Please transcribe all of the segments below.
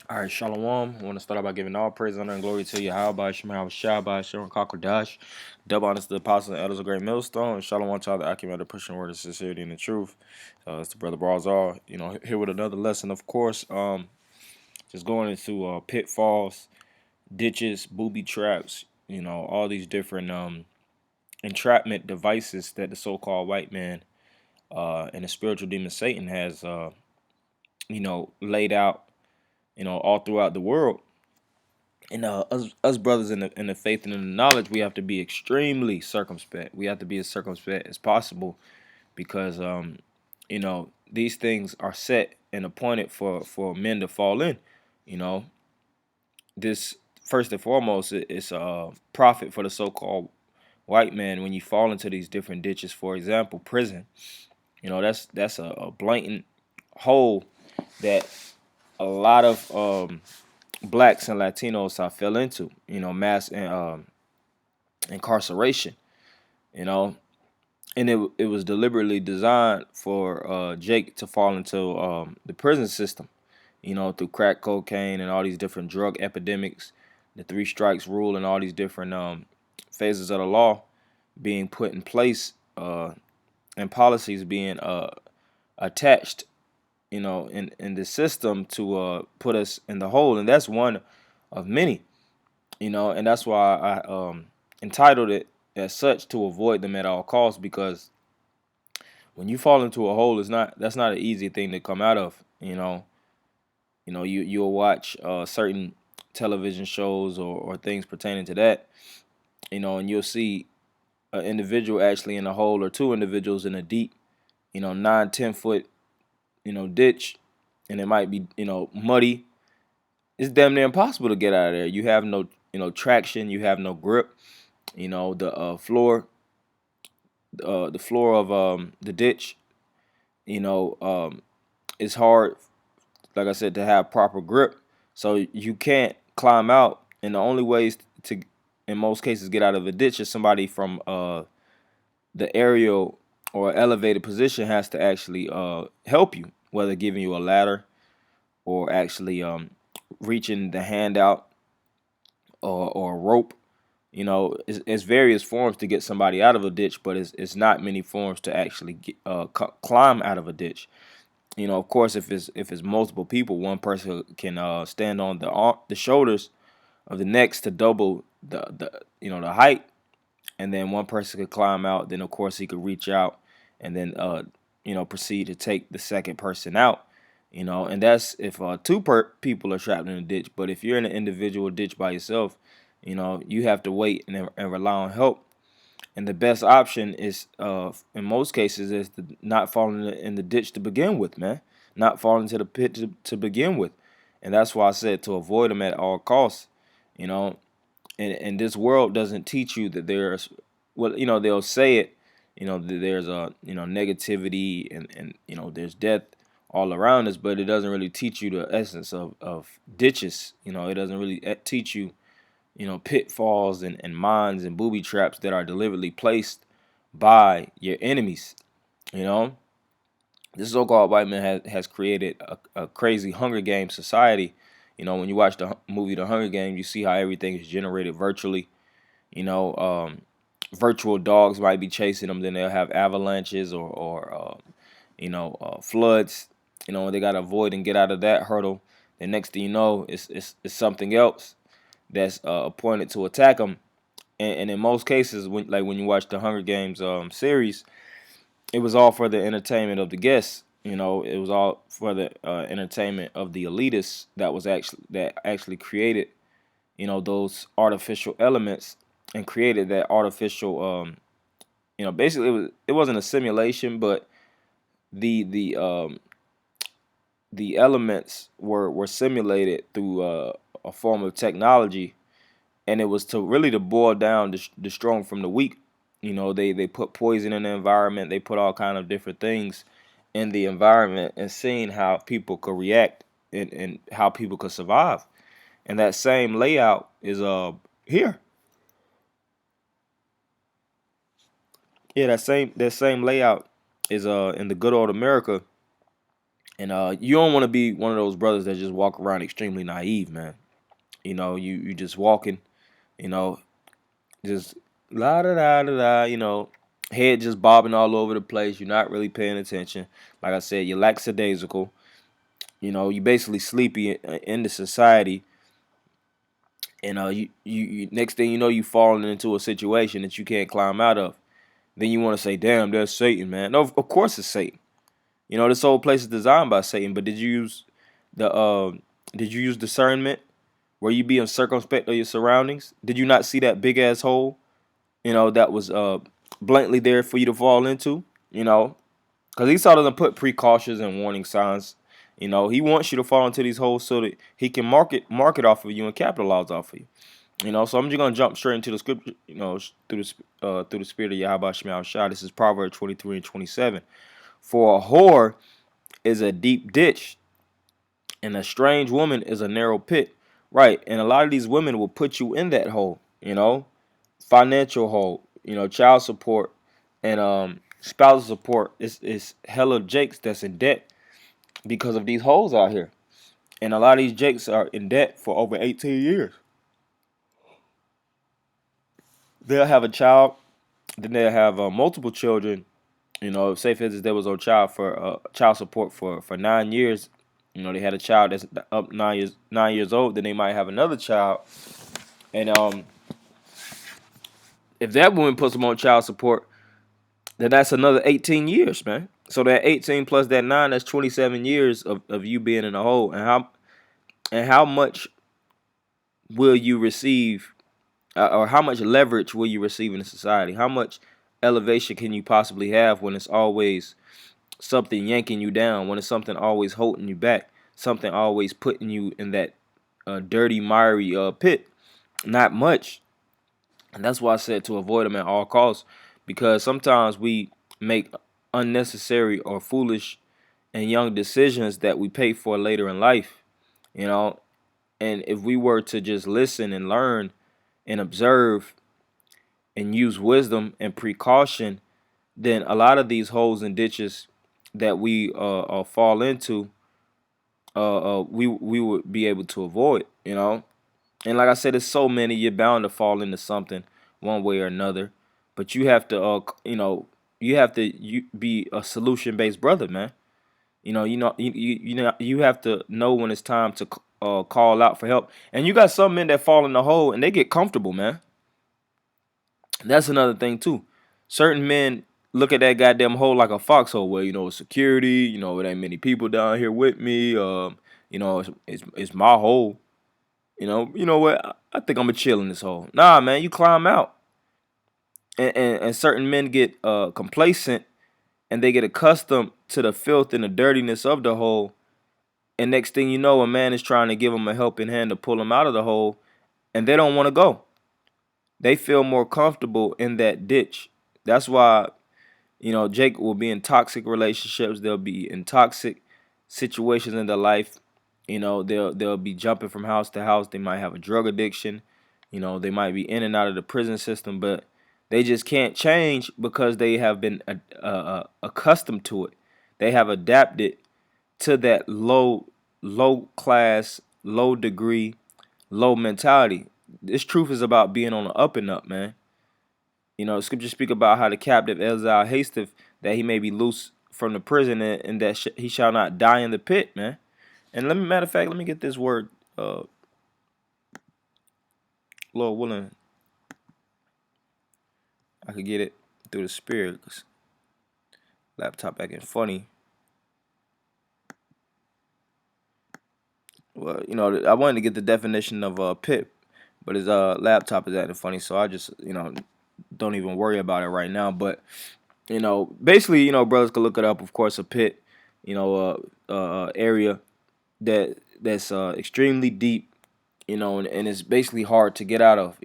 All right, Shalom. I want to start out by giving all praise, honor, and glory to you. How about Shema Shabbat, Sharon Kakodash, double honors to the apostles and elders of Great Millstone, and Shalom to all the acumen, the pushing word of sincerity and the truth. It's the brother Barzal, here with another lesson, of course. Just going into pitfalls, ditches, booby traps, all these different entrapment devices that the so-called white man and the spiritual demon Satan has, laid out, all throughout the world. And us brothers in the faith and in the knowledge, we have to be extremely circumspect. We have to be as circumspect as possible because these things are set and appointed for men to fall in. You know, this first and foremost is a profit for the so-called white man when you fall into these different ditches. For example, prison. That's a blatant hole that a lot of blacks and Latinos I fell into. Mass incarceration. You know, and it was deliberately designed for Jake to fall into the prison system. Through crack cocaine and all these different drug epidemics, the three strikes rule, and all these different phases of the law being put in place, and policies being attached, in the system to put us in the hole, and that's one of many. And that's why I entitled it as such, to avoid them at all costs, because when you fall into a hole, that's not an easy thing to come out of. You'll watch certain television shows or things pertaining to that, and you'll see an individual actually in a hole, or two individuals in a deep, 9-10 foot, ditch, and it might be, muddy. It's damn near impossible to get out of there. You have no, traction. You have no grip. The floor of the ditch, it's hard, like I said, to have proper grip. So you can't climb out, and the only ways to, in most cases, get out of a ditch is somebody from the aerial or elevated position has to actually help you, whether giving you a ladder or actually reaching the hand out, or a rope. It's various forms to get somebody out of a ditch, but it's not many forms to actually climb out of a ditch. Of course, if it's multiple people, one person can stand on the shoulders of the next to double the height, and then one person could climb out. Then of course he could reach out, and then proceed to take the second person out. And that's if two people are trapped in a ditch. But if you're in an individual ditch by yourself, you have to wait and rely on help. And the best option is, in most cases, is to not fall in the ditch to begin with, man. Not fall into the pit to begin with. And that's why I said to avoid them at all costs. You know, and this world doesn't teach you that there's, well, they'll say it, that there's a, negativity, and there's death all around us, but it doesn't really teach you the essence of ditches. It doesn't really teach you, pitfalls and mines and booby traps that are deliberately placed by your enemies. You know, this so-called white man has created a crazy Hunger Games society. When you watch the movie The Hunger Games, you see how everything is generated virtually. Virtual dogs might be chasing them, then they'll have avalanches or floods. They got to avoid and get out of that hurdle. And next thing you know, it's something else that's appointed to attack them. And in most cases, when you watch the Hunger Games series, it was all for the entertainment of the guests. It was all for the entertainment of the elitists that actually created, those artificial elements, and created that artificial, basically it wasn't a simulation, but the the elements were simulated through a form of technology, and it was to boil down the strong from the weak. They put poison in the environment. They put all kind of different things in the environment, and seeing how people could react, and how people could survive. And that same layout is here. Yeah, that same layout is in the good old America, And you don't want to be one of those brothers that just walk around extremely naive, man. You just walking, you know, just la da da da da, head just bobbing all over the place. You're not really paying attention. Like I said, you're lackadaisical. You basically sleepy in the society, and you next thing you know, you falling into a situation that you can't climb out of. Then you want to say, "Damn, that's Satan, man." No, of course it's Satan. This whole place is designed by Satan. But the did you use discernment? Were you being circumspect of your surroundings? Did you not see that big ass hole? That was blatantly there for you to fall into. Because Esau doesn't put precautions and warning signs. He wants you to fall into these holes so that he can market off of you and capitalize off of you. So I'm just gonna jump straight into the scripture. Through the spirit of Yahweh Shema Shah. This is Proverbs 23 and 27. For a whore is a deep ditch, and a strange woman is a narrow pit. Right, and a lot of these women will put you in that hole. Financial hole. Child support and spousal support. It's hella jakes that's in debt because of these holes out here. And a lot of these jakes are in debt for over 18 years. They'll have a child, then they'll have multiple children. Say for instance, there was on child support for 9 years. They had a child that's up 9 years old. Then they might have another child, and if that woman puts them on child support, then that's another 18 years, man. So that 18 plus that 9, that's 27 years of you being in a hole. And how much will you receive, or how much leverage will you receive in the society? How much elevation can you possibly have when it's always something yanking you down, when it's something always holding you back, something always putting you in that dirty, miry pit? Not much. And that's why I said to avoid them at all costs, because sometimes we make unnecessary or foolish and young decisions that we pay for later in life. And if we were to just listen and learn and observe and use wisdom and precaution, then a lot of these holes and ditches that we fall into, we would be able to avoid. And like I said, there's so many. You're bound to fall into something one way or another, but you have to, be a solution-based brother, man. You have to know when it's time to call out for help. And you got some men that fall in the hole and they get comfortable, man. That's another thing too. Certain men look at that goddamn hole like a foxhole, where security. It ain't many people down here with me. It's my hole. What? I think I'm gonna chill in this hole. Nah, man, you climb out. And certain men get complacent, and they get accustomed to the filth and the dirtiness of the hole. And next thing you know, a man is trying to give them a helping hand to pull them out of the hole, and they don't want to go. They feel more comfortable in that ditch. That's why, Jake will be in toxic relationships. They'll be in toxic situations in their life. They'll be jumping from house to house. They might have a drug addiction. They might be in and out of the prison system, but they just can't change because they have been accustomed to it. They have adapted to that low class, low degree, low mentality. This truth is about being on the up and up, man. Scripture speak about how the captive exile hasteth that he may be loose from the prison, and that he shall not die in the pit, man. And matter of fact, let me get this word, Lord willing, I could get it through the spirit. 'Cause laptop acting funny. Well, I wanted to get the definition of pit, but his laptop is acting funny, so I just don't even worry about it right now. But basically, brothers could look it up. Of course, a pit, area that's extremely deep, and it's basically hard to get out of.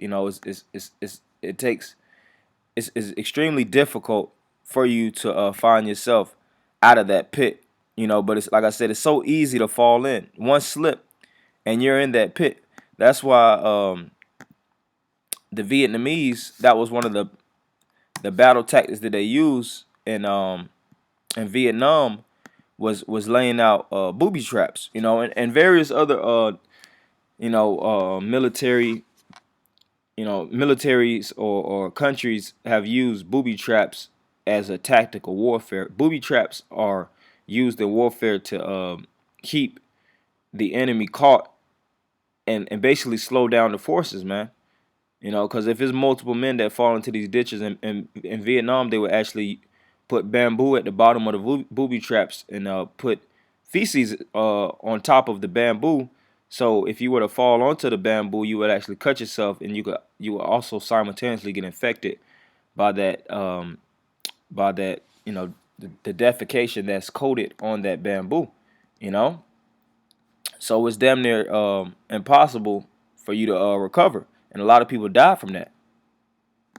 It's extremely difficult for you to find yourself out of that pit. But it's like I said, it's so easy to fall in. One slip, and you're in that pit. That's why the Vietnamese, that was one of the battle tactics that they used in Vietnam, was laying out booby traps, and various other military militaries or countries have used booby traps as a tactical warfare. Booby traps are used in warfare to keep the enemy caught and basically slow down the forces, man. Because if it's multiple men that fall into these ditches, in Vietnam, they would actually put bamboo at the bottom of the booby traps and put feces on top of the bamboo. So if you were to fall onto the bamboo, you would actually cut yourself, and you would also simultaneously get infected by that the defecation that's coated on that bamboo. You know, so it's damn near impossible for you to recover, and a lot of people die from that.